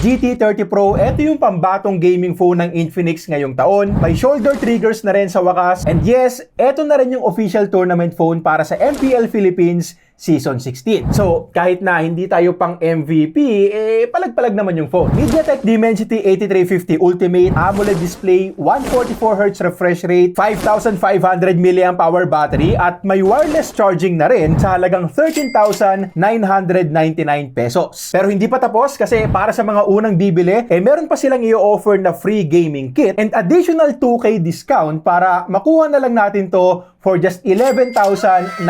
GT30 Pro, ito yung pambatong gaming phone ng Infinix ngayong taon. May shoulder triggers na rin sa wakas. And yes, ito na rin yung official tournament phone para sa MPL Philippines Season 16. So, kahit na hindi tayo pang MVP, palag-palag naman yung phone. MediaTek Dimensity 8350 Ultimate, AMOLED display, 144Hz refresh rate, 5,500 mAh battery, at may wireless charging na rin sa halagang 13,999 pesos. Pero hindi pa tapos kasi para sa mga unang bibili, meron pa silang i-offer na free gaming kit and additional 2K discount para makuha na lang natin to for just 11,999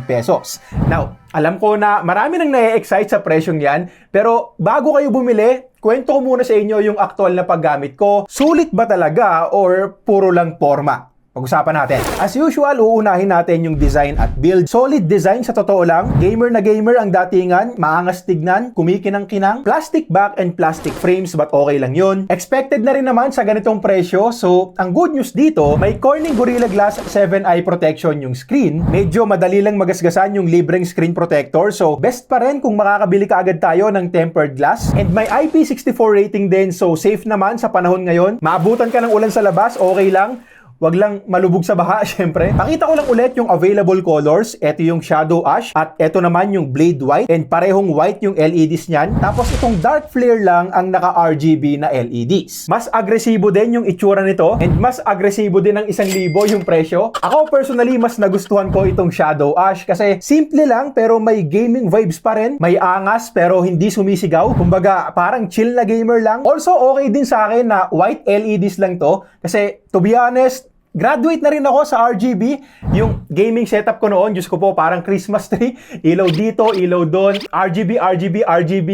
pesos. Now, alam ko na marami nang na-excite sa presyong yan, pero bago kayo bumili, kwento ko muna sa inyo yung aktual na paggamit ko. Sulit ba talaga or puro lang forma? Pag-usapan natin. As usual, uunahin natin yung design at build. Solid design sa totoo lang. Gamer na gamer ang datingan, maangas tignan, kumikinang-kinang, plastic back and plastic frames but okay lang yun. Expected na rin naman sa ganitong presyo. So, ang good news dito, may Corning Gorilla Glass 7 eye protection yung screen. Medyo madali lang magasgasan yung libreng screen protector. So, best pa rin kung makakabili ka agad tayo ng tempered glass. And may IP64 rating din. So, safe naman sa panahon ngayon. Maabutan ka ng ulan sa labas, okay lang. Wag lang malubog sa baha, syempre. Pakita ko lang ulit yung available colors. Ito yung Shadow Ash at ito naman yung Blade White. And parehong white yung LEDs niyan. Tapos itong Dark Flare lang ang naka-RGB na LEDs. Mas agresibo din yung itsura nito and mas agresibo din ng 1,000 yung presyo. Ako personally, mas nagustuhan ko itong Shadow Ash kasi simple lang pero may gaming vibes pa rin. May angas pero hindi sumisigaw. Kumbaga, parang chill na gamer lang. Also, okay din sa akin na white LEDs lang to kasi to be honest, graduate na rin ako sa RGB. Yung gaming setup ko noon, Diyos ko po, parang Christmas tree. Ilaw dito, ilaw doon. RGB, RGB, RGB.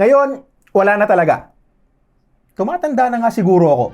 Ngayon, wala na talaga. Tumatanda na nga siguro ako.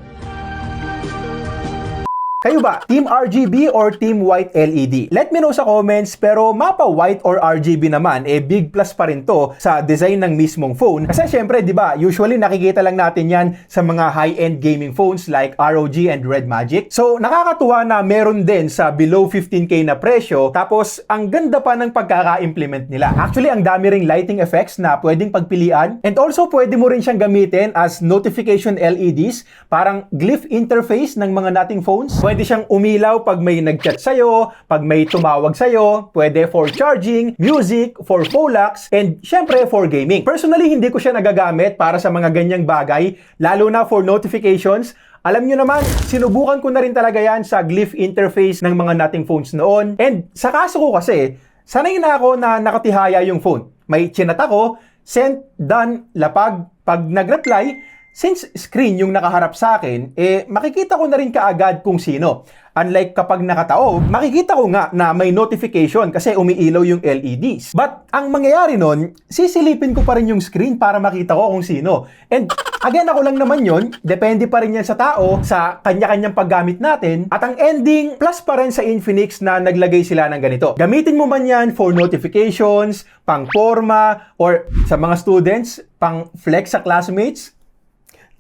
Kayo ba? Team RGB or Team White LED? Let me know sa comments, pero mapa white or RGB naman, big plus pa rin to sa design ng mismong phone. Kasi syempre, di ba, usually nakikita lang natin yan sa mga high-end gaming phones like ROG and Red Magic. So, nakakatuwa na meron din sa below 15K na presyo, tapos ang ganda pa ng pagkaka-implement nila. Actually, ang dami ring lighting effects na pwedeng pagpilian, and also pwede mo rin siyang gamitin as notification LEDs, parang glyph interface ng mga nating phones. Pwede siyang umilaw pag may nag-chat sa'yo, pag may tumawag sa'yo, pwede for charging, music, for Polax, and syempre for gaming. Personally, hindi ko siya nagagamit para sa mga ganyang bagay, lalo na for notifications. Alam nyo naman, sinubukan ko na rin talaga yan sa glyph interface ng mga nating phones noon. And sa kaso ko kasi, sanay na ako na nakatihaya yung phone. May chinat ako, sent, done, lapag. Pag nag-reply, since screen yung nakaharap sa akin, makikita ko na rin kaagad kung sino. Unlike kapag nakataob, makikita ko nga na may notification kasi umiilaw yung LEDs. But ang mangyayari nun, sisilipin ko pa rin yung screen para makita ko kung sino. And again, ako lang naman yun, depende pa rin yan sa tao, sa kanya-kanyang paggamit natin. At ang ending, plus pa rin sa Infinix na naglagay sila ng ganito. Gamitin mo man yan for notifications, pang forma, or sa mga students, pang flex sa classmates,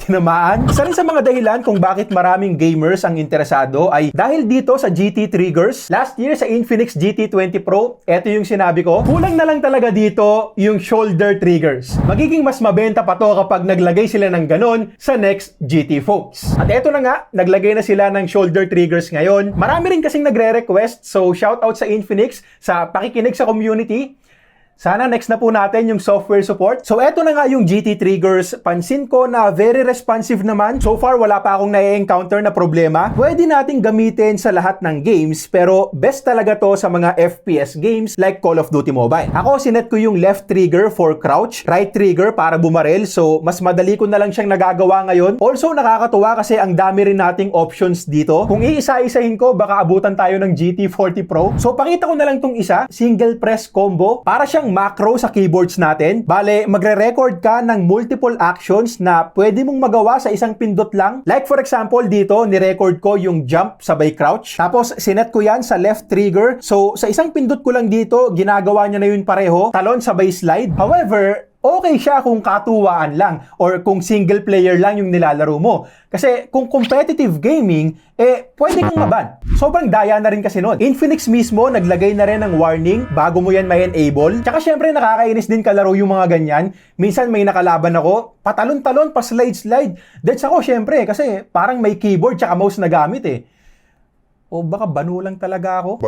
tinamaan. Isa rin sa mga dahilan kung bakit maraming gamers ang interesado ay dahil dito sa GT triggers. Last year sa Infinix GT20 Pro, eto yung sinabi ko, kulang na lang talaga dito yung shoulder triggers. Magiging mas mabenta pa to kapag naglagay sila ng ganon sa next GT phones. At eto na nga, naglagay na sila ng shoulder triggers ngayon. Marami rin kasing nagre-request, so shoutout sa Infinix sa pakikinig sa community. Sana next na po natin yung software support. So eto na nga yung GT triggers. Pansin ko na very responsive naman. So far wala pa akong na-encounter na problema. Pwede nating gamitin sa lahat ng games pero best talaga to sa mga FPS games like Call of Duty Mobile. Ako sinet ko yung left trigger for crouch, right trigger para bumarel. So mas madali ko na lang siyang nagagawa ngayon. Also nakakatuwa kasi ang dami rin nating options dito. Kung iisa-isahin ko baka abutan tayo ng GT40 Pro. So pakita ko na lang tong isa, single press combo. Para siyang macro sa keyboards natin. Bale, magre-record ka ng multiple actions na pwede mong magawa sa isang pindot lang. Like for example, dito, ni-record ko yung jump sabay crouch. Tapos, sinet ko yan sa left trigger. So, sa isang pindot ko lang dito, ginagawa niya na yun pareho. Talon sabay slide. However, okay siya kung katuwaan lang or kung single player lang yung nilalaro mo. Kasi kung competitive gaming, pwede kang maban. Sobrang daya na rin kasi nun. Infinix mismo, naglagay na rin ng warning bago mo yan may enable. Tsaka syempre, nakakainis din kalaro yung mga ganyan. Minsan may nakalaban ako, patalon-talon, pa-slide-slide. That's ako syempre, kasi parang may keyboard tsaka mouse na gamit eh. O baka banu lang talaga ako?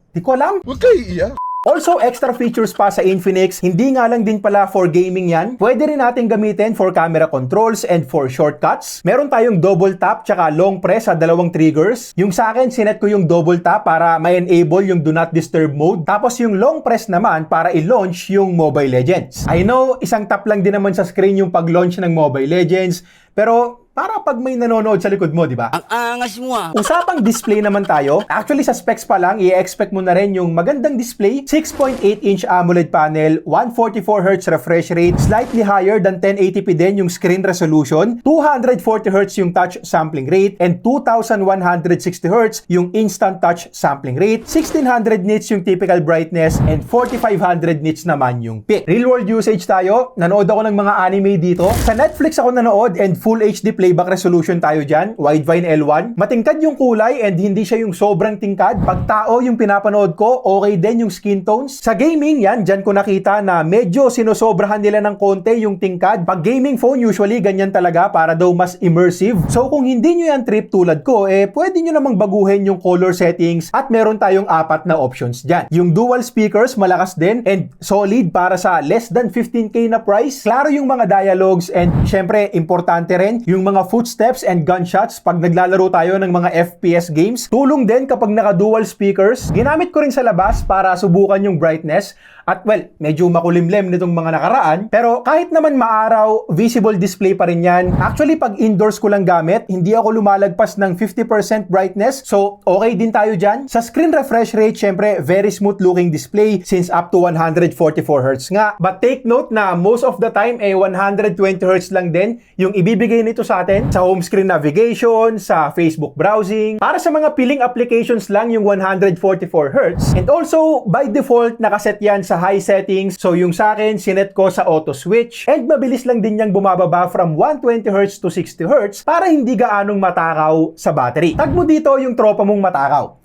Di ko alam. Huwag kayo iiyak. Also, extra features pa sa Infinix, hindi nga lang din pala for gaming yan. Pwede rin natin gamitin for camera controls and for shortcuts. Meron tayong double tap tsaka long press sa dalawang triggers. Yung sa akin, sinet ko yung double tap para ma-enable yung do not disturb mode. Tapos yung long press naman para i-launch yung Mobile Legends. I know, isang tap lang din naman sa screen yung pag-launch ng Mobile Legends, pero para pag may nanonood sa likod mo, di ba? Ang angas mo ah! Usapang display naman tayo. Actually, sa specs pa lang, i-expect mo na rin yung magandang display. 6.8-inch AMOLED panel, 144Hz refresh rate, slightly higher than 1080p din yung screen resolution, 240Hz yung touch sampling rate, and 2160Hz yung instant touch sampling rate, 1600 nits yung typical brightness, and 4500 nits naman yung peak. Real world usage tayo. Nanood ako ng mga anime dito. Sa Netflix ako nanood and Full HD playback resolution tayo dyan, Widevine L1. Matingkad yung kulay and hindi siya yung sobrang tingkad. Pag tao yung pinapanood ko, okay din yung skin tones. Sa gaming yan, dyan ko nakita na medyo sinosobrahan nila ng konti yung tingkad. Pag gaming phone, usually ganyan talaga para daw mas immersive. So kung hindi nyo yan trip tulad ko, pwede nyo namang baguhin yung color settings at meron tayong 4 na options dyan. Yung dual speakers, malakas din and solid para sa less than 15k na price. Klaro yung mga dialogues and syempre, importante rin yung mga footsteps and gunshots pag naglalaro tayo ng mga FPS games. Tulong din kapag naka-dual speakers. Ginamit ko rin sa labas para subukan yung brightness. At well, medyo makulimlim nitong mga nakaraan. Pero kahit naman maaraw, visible display pa rin yan. Actually, pag indoors ko lang gamit, hindi ako lumalagpas ng 50% brightness. So, okay din tayo dyan. Sa screen refresh rate, syempre, very smooth looking display since up to 144Hz nga. But take note na most of the time, 120Hz lang din yung ibibigay nito sa atin sa home screen navigation, sa Facebook browsing. Para sa mga piling applications lang yung 144Hz. And also, by default, nakaset yan sa high settings. So yung sa akin, sinet ko sa auto switch. And mabilis lang din niyang bumababa from 120Hz to 60Hz para hindi gaanong matakaw sa battery. Tag mo dito yung tropa mong matakaw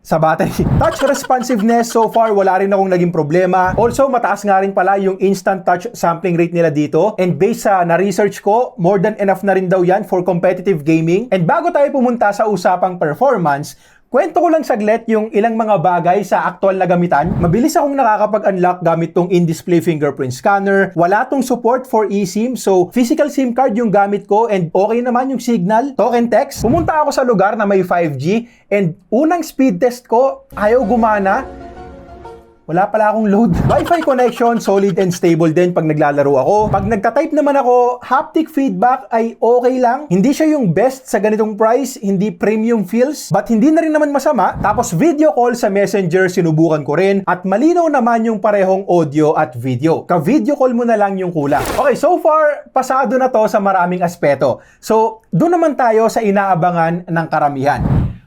sa battery. Touch responsiveness, so far wala rin akong naging problema. Also, mataas nga rin pala yung instant touch sampling rate nila dito. And based sa na-research ko, more than enough na rin daw yan for competitive gaming. And bago tayo pumunta sa usapang performance, kwento ko lang saglit yung ilang mga bagay sa aktual na gamitan. Mabilis akong nakakapag-unlock gamit tong in-display fingerprint scanner. Wala tong support for eSIM, so physical SIM card yung gamit ko and okay naman yung signal, talk and text. Pumunta ako sa lugar na may 5G and unang speed test ko, ayaw gumana. Wala pala akong load. Wi-Fi connection, solid and stable din pag naglalaro ako. Pag nagtatype naman ako, haptic feedback ay okay lang. Hindi siya yung best sa ganitong price, hindi premium feels, but hindi na rin naman masama. Tapos video call sa Messenger, sinubukan ko rin. At malinaw naman yung parehong audio at video. Ka-video call mo na lang yung kulang. Okay, so far, pasado na to sa maraming aspeto. So, doon naman tayo sa inaabangan ng karamihan.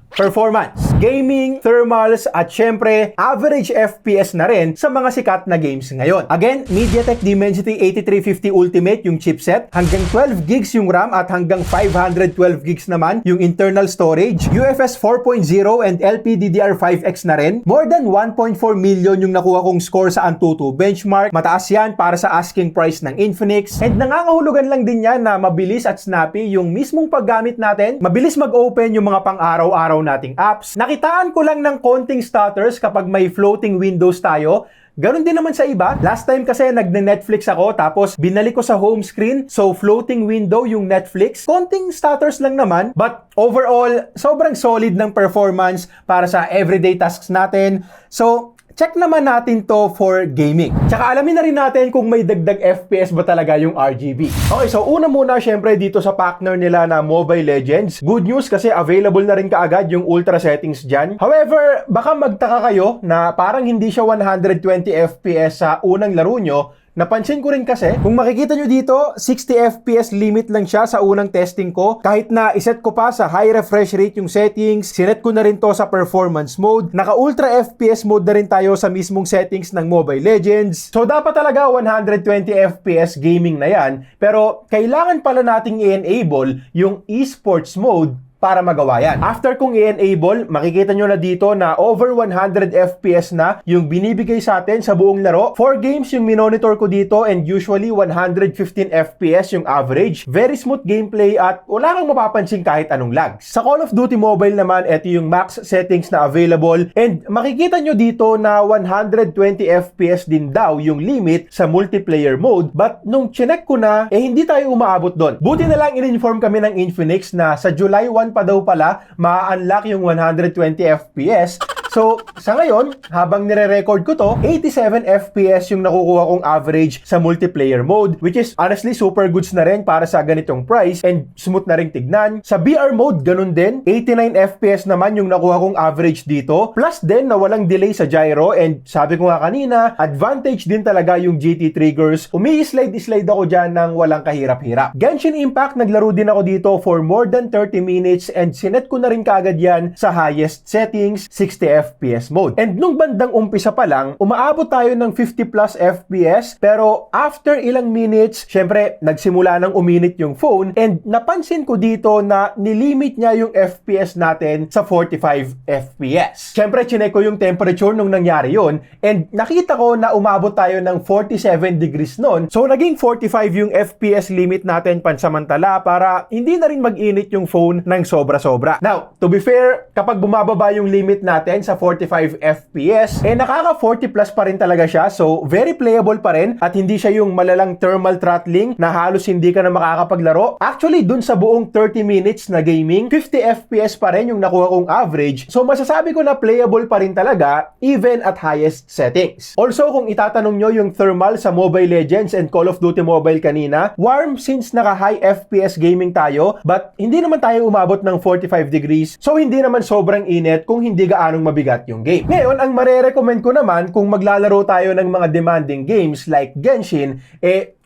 Performance, gaming, thermals, at syempre, average FPS na rin sa mga sikat na games ngayon. Again, MediaTek Dimensity 8350 Ultimate yung chipset, hanggang 12 gigs yung RAM at hanggang 512 gigs naman yung internal storage. UFS 4.0 and LPDDR5X na rin. More than 1.4 million yung nakuha kong score sa Antutu benchmark. Mataas yan para sa asking price ng Infinix. And nangangahulugan lang din yan na mabilis at snappy yung mismong paggamit natin. Mabilis mag-open yung mga pang-araw-araw nating apps. Nakitaan ko lang ng konting stutters kapag may floating windows tayo. Ganon din naman sa iba. Last time kasi nagne-Netflix ako tapos binalik ko sa home screen. So floating window yung Netflix. Konting stutters lang naman. But overall, sobrang solid ng performance para sa everyday tasks natin. So, check naman natin to for gaming. Tsaka alamin na rin natin kung may dagdag FPS ba talaga yung RGB. Okay, so una muna syempre dito sa partner nila na Mobile Legends. Good news kasi available na rin kaagad yung ultra settings dyan. However, baka magtaka kayo na parang hindi siya 120 FPS sa unang laro nyo Napansin ko rin kasi, kung makikita nyo dito, 60 FPS limit lang siya sa unang testing ko. Kahit na iset ko pa sa high refresh rate yung settings, sinet ko na rin to sa performance mode. Naka ultra FPS mode na rin tayo sa mismong settings ng Mobile Legends. So dapat talaga 120 FPS gaming na yan. Pero kailangan pala nating i-enable yung esports mode para magawa yan. After kong i-enable, makikita nyo na dito na over 100 FPS na yung binibigay sa atin sa buong laro. 4 games yung minonitor ko dito and usually 115 FPS yung average. Very smooth gameplay at wala kang mapapansin kahit anong lag. Sa Call of Duty Mobile naman, ito yung max settings na available and makikita nyo dito na 120 FPS din daw yung limit sa multiplayer mode, but nung chinek ko na, hindi tayo umaabot doon. Buti na lang in-inform kami ng Infinix na sa July 1 pa daw pala ma-unlock yung 120 FPS. So, sa ngayon, habang nire-record ko to, 87 FPS yung nakukuha kong average sa multiplayer mode, which is honestly super goods na rin para sa ganitong price and smooth na rin tignan. Sa BR mode, ganun din. 89 FPS naman yung nakuha kong average dito. Plus din na walang delay sa gyro and sabi ko nga kanina, advantage din talaga yung GT triggers. Umi-slide ako dyan ng walang kahirap-hirap. Genshin Impact, naglaro din ako dito for more than 30 minutes and sinet ko na rin kagad yan sa highest settings, 60 FPS mode. And nung bandang umpisa pa lang, umaabot tayo ng 50 plus FPS, pero after ilang minutes, syempre, nagsimula nang uminit yung phone and napansin ko dito na nilimit niya yung FPS natin sa 45 FPS. Syempre, chinek ko yung temperature nung nangyari yun and nakita ko na umabot tayo ng 47 degrees nun. So, naging 45 yung FPS limit natin pansamantala para hindi na rin mag-init yung phone ng sobra-sobra. Now, to be fair, kapag bumababa yung limit natin sa 45 FPS, nakaka 40 plus pa rin talaga siya. So, very playable pa rin at hindi siya yung malalang thermal throttling na halos hindi ka na makakapaglaro. Actually, dun sa buong 30 minutes na gaming, 50 FPS pa rin yung nakuha kong average. So, masasabi ko na playable pa rin talaga even at highest settings. Also, kung itatanong nyo yung thermal sa Mobile Legends and Call of Duty Mobile kanina, warm since naka-high FPS gaming tayo, but hindi naman tayo umabot ng 45 degrees. So, hindi naman sobrang init kung hindi gaanong mabigat yung game. Ngayon, ang marerecommend ko naman kung maglalaro tayo ng mga demanding games like Genshin,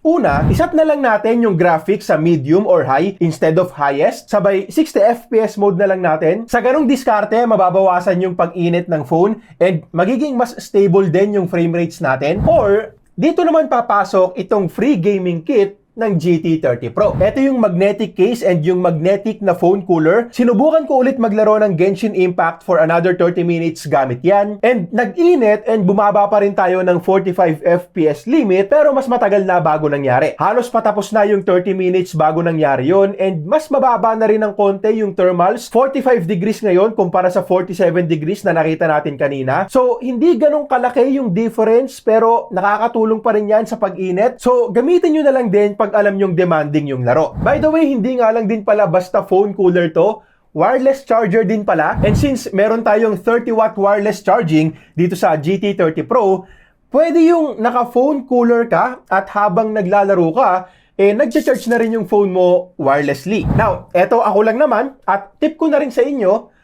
una, isat na lang natin yung graphics sa medium or high instead of highest. Sabay, 60 FPS mode na lang natin. Sa ganung diskarte, mababawasan yung pag-init ng phone and magiging mas stable din yung frame rates natin. Or, dito naman papasok itong free gaming kit ng GT30 Pro. Ito yung magnetic case and yung magnetic na phone cooler. Sinubukan ko ulit maglaro ng Genshin Impact for another 30 minutes gamit yan. And nag-init and bumaba pa rin tayo ng 45 FPS limit pero mas matagal na bago nangyari. Halos patapos na yung 30 minutes bago nangyari yon and mas mababa na rin ng konti yung thermals. 45 degrees ngayon kumpara sa 47 degrees na nakita natin kanina. So, hindi ganun kalaki yung difference pero nakakatulong pa rin yan sa pag-init. So, gamitin nyo na lang din pag alam nyong demanding yung laro. By the way, hindi nga lang din pala basta phone cooler to. Wireless charger din pala. And since meron tayong 30 watt wireless charging dito sa GT30 Pro, pwede yung naka-phone cooler ka at habang naglalaro ka, nag-charge na rin yung phone mo wirelessly. Now, eto ako lang naman at tip ko na rin sa inyo,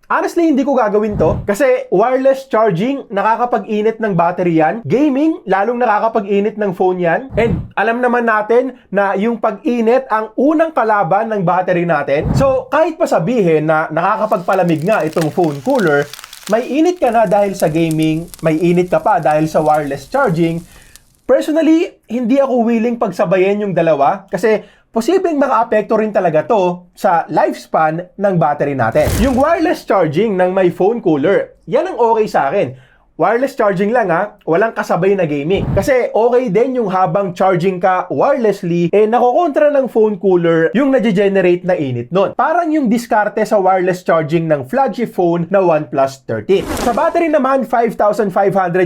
honestly, hindi ko gagawin to kasi wireless charging, nakakapag-init ng battery yan. Gaming, lalong nakakapag-init ng phone yan. And alam naman natin na yung pag-init ang unang kalaban ng battery natin. So, kahit pa sabihin na nakakapagpalamig nga itong phone cooler, may init ka na dahil sa gaming, may init ka pa dahil sa wireless charging. Personally, hindi ako willing pagsabayin yung dalawa kasi posibleng makaapekto rin talaga to sa lifespan ng battery natin. Yung wireless charging ng my phone cooler, yan ang okay sa akin. Wireless charging lang walang kasabay na gaming. Kasi okay din yung habang charging ka wirelessly, nakokontra ng phone cooler yung nage-generate na init nun. Parang yung diskarte sa wireless charging ng flagship phone na OnePlus 13. Sa battery naman, 5,500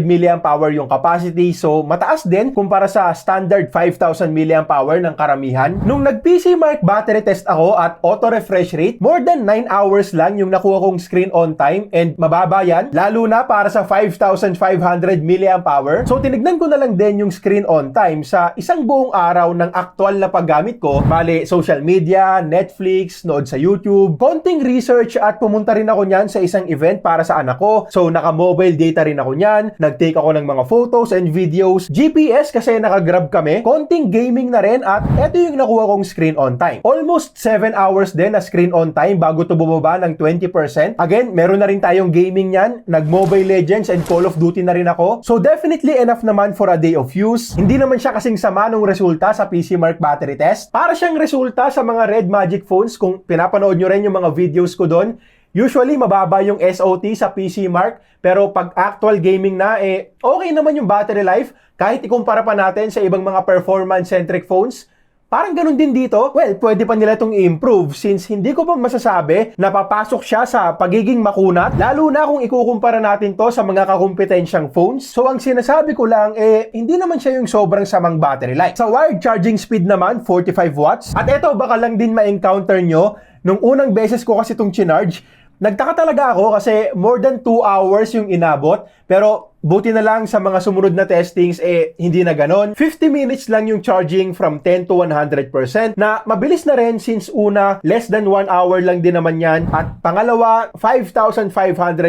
mAh yung capacity, so mataas din kumpara sa standard 5,000 mAh ng karamihan. Nung nag-PC Mark battery test ako at auto refresh rate, more than 9 hours lang yung nakuha kong screen on time and mababa yan, lalo na para sa 5 5,500 mAh. So tinignan ko na lang din yung screen on time sa isang buong araw ng aktual na paggamit ko. Bale, social media, Netflix, nood sa YouTube, konting research at pumunta rin ako niyan sa isang event para sa anak ko. So naka-mobile data rin ako niyan, nag-take ako ng mga photos and videos, GPS kasi naka-grab kami, konting gaming na rin at eto yung nakuha kong screen on time. Almost 7 hours din na screen on time bago to bumaba ng 20%. Again, meron na rin tayong gaming niyan, nag-Mobile Legends and Call of Duty na rin ako. So definitely enough naman for a day of use. Hindi naman siya kasing sama nung resulta sa PCMark battery test. Para siyang resulta sa mga Red Magic phones, kung pinapanood nyo rin yung mga videos ko doon. Usually, mababa yung SOT sa PCMark, pero pag actual gaming na, okay naman yung battery life. Kahit ikumpara pa natin sa ibang mga performance-centric phones, parang ganun din dito. Well, pwede pa nila itong i-improve since hindi ko pa masasabi na papasok siya sa pagiging makunat, lalo na kung ikukumpara natin to sa mga kakumpetensyang phones. So, ang sinasabi ko lang, hindi naman siya yung sobrang samang battery life. Sa wired charging speed naman, 45 watts. At eto, baka lang din ma-encounter nyo, nung unang beses ko kasi itong chinarge, nagtaka talaga ako kasi more than 2 hours yung inabot, pero buti na lang sa mga sumunod na testings, hindi na ganon. 50 minutes lang yung charging from 10 to 100% na mabilis na rin since una, less than 1 hour lang din naman yan. At pangalawa, 5,500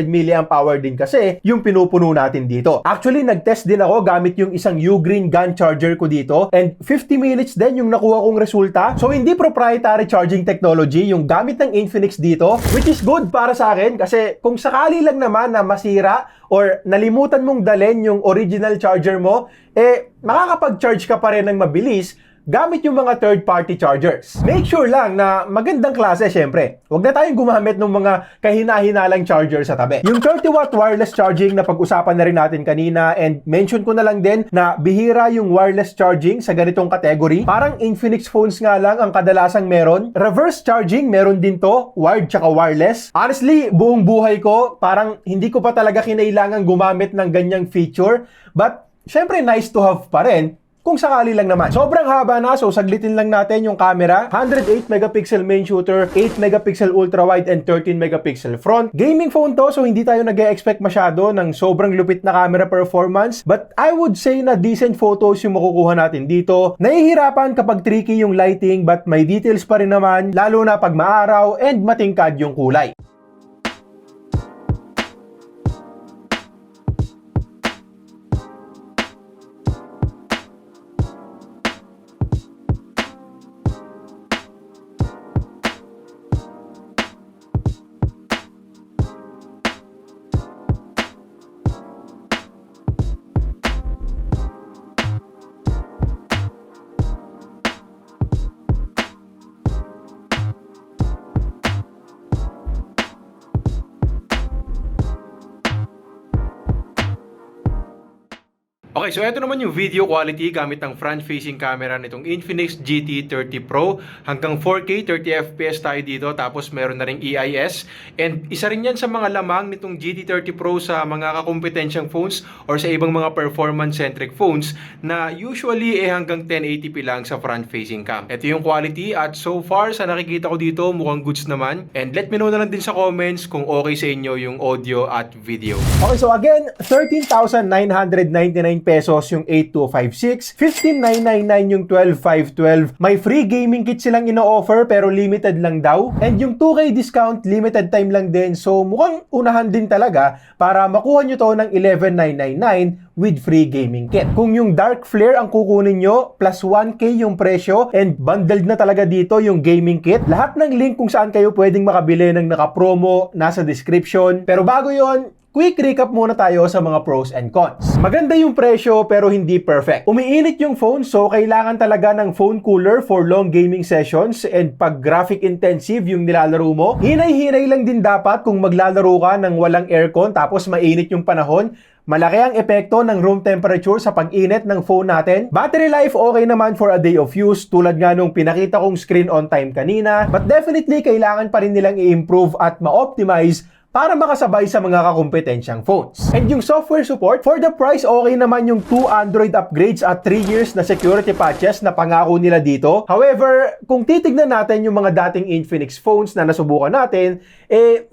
mAh din kasi yung pinupuno natin dito. Actually, nag-test din ako gamit yung isang Ugreen gun charger ko dito and 50 minutes din yung nakuha kong resulta. So, hindi proprietary charging technology yung gamit ng Infinix dito, which is good para sa akin kasi kung sakali lang naman na masira or nalimutan mong dalhin yung original charger mo, makakapag-charge ka pa rin ng mabilis gamit yung mga third-party chargers. Make sure lang na magandang klase syempre. Huwag na tayong gumamit ng mga kahina-hinalang charger sa tabi. Yung 30-watt wireless charging na pag-usapan na rin natin kanina and mention ko na lang din na bihira yung wireless charging sa ganitong category. Parang Infinix phones nga lang ang kadalasang meron. Reverse charging meron din to, wired tsaka wireless. Honestly, buong buhay ko, parang hindi ko pa talaga kinailangan gumamit ng ganyang feature. But syempre nice to have pa rin. Kung sakali lang naman. Sobrang haba na, so saglitin lang natin yung camera. 108 megapixel main shooter, 8 megapixel ultra wide and 13 megapixel front. Gaming phone to, so hindi tayo nag-e-expect masyado ng sobrang lupit na camera performance. But I would say na decent photos yung makukuha natin dito. Nahihirapan kapag tricky yung lighting but may details pa rin naman, lalo na pag maaraw and matingkad yung kulay. Okay, so ito naman yung video quality gamit ng front-facing camera nitong Infinix GT30 Pro. Hanggang 4K 30fps tayo dito, tapos meron na ring EIS. And isa rin yan sa mga lamang nitong GT30 Pro sa mga kakompetensyang phones or sa ibang mga performance-centric phones na usually hanggang 1080p lang sa front-facing cam. Ito yung quality at so far sa nakikita ko dito mukhang goods naman. And let me know na lang din sa comments kung okay sa inyo yung audio at video. Okay, so again, 13,999 pesos yung 8256, 15,999 yung 12512. May free gaming kit silang ino-offer pero limited lang daw. And yung 2K discount, limited time lang din. So mukhang unahan din talaga para makuha nyo to ng 11,999 with free gaming kit. Kung yung dark flare ang kukunin nyo, plus 1K yung presyo and bundled na talaga dito yung gaming kit. Lahat ng link kung saan kayo pwedeng makabili ng naka-promo nasa description. Pero bago yon, quick recap muna tayo sa mga pros and cons. Maganda yung presyo pero hindi perfect. Umiinit yung phone so kailangan talaga ng phone cooler for long gaming sessions and pag graphic intensive yung nilalaro mo. Hinay-hinay lang din dapat kung maglalaro ka ng walang aircon tapos mainit yung panahon. Malaki ang epekto ng room temperature sa pag-init ng phone natin. Battery life okay naman for a day of use tulad nga nung pinakita kong screen on time kanina. But definitely kailangan pa rin nilang i-improve at ma-optimize para makasabay sa mga kakompetensyang phones. And yung software support, for the price, okay naman yung 2 Android upgrades at 3 years na security patches na pangako nila dito. However, kung titignan natin yung mga dating Infinix phones na nasubukan natin,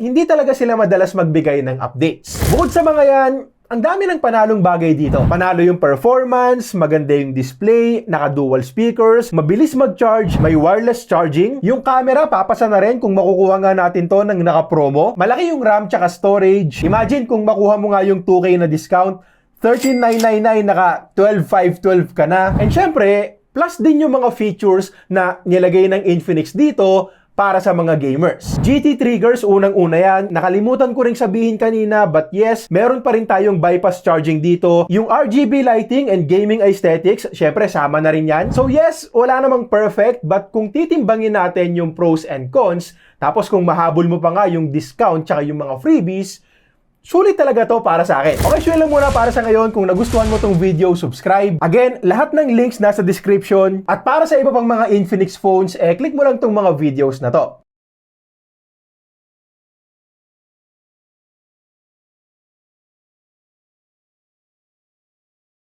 hindi talaga sila madalas magbigay ng updates. Bukod sa mga yan, Ang dami ng panalong bagay dito. Panalo yung performance, maganda yung display, naka-dual speakers, mabilis mag-charge, may wireless charging. Yung camera, papasa na rin kung makukuha nga natin to ng naka-promo. Malaki yung RAM tsaka storage. Imagine kung makuha mo nga yung 2K na discount, 13,999, naka 12,512 ka na. And syempre, plus din yung mga features na nilagay ng Infinix dito para sa mga gamers. GT triggers, unang-una yan. Nakalimutan ko ring sabihin kanina, but yes, meron pa rin tayong bypass charging dito. Yung RGB lighting and gaming aesthetics, syempre sama na rin yan. So yes, wala namang perfect, but kung titimbangin natin yung pros and cons, tapos kung mahabol mo pa nga yung discount tsaka yung mga freebies, sulit talaga to para sa akin. Okay, so yun lang muna para sa ngayon. Kung nagustuhan mo tong video, subscribe. Again, lahat ng links nasa description. At para sa iba pang mga Infinix phones, click mo lang tong mga videos na to.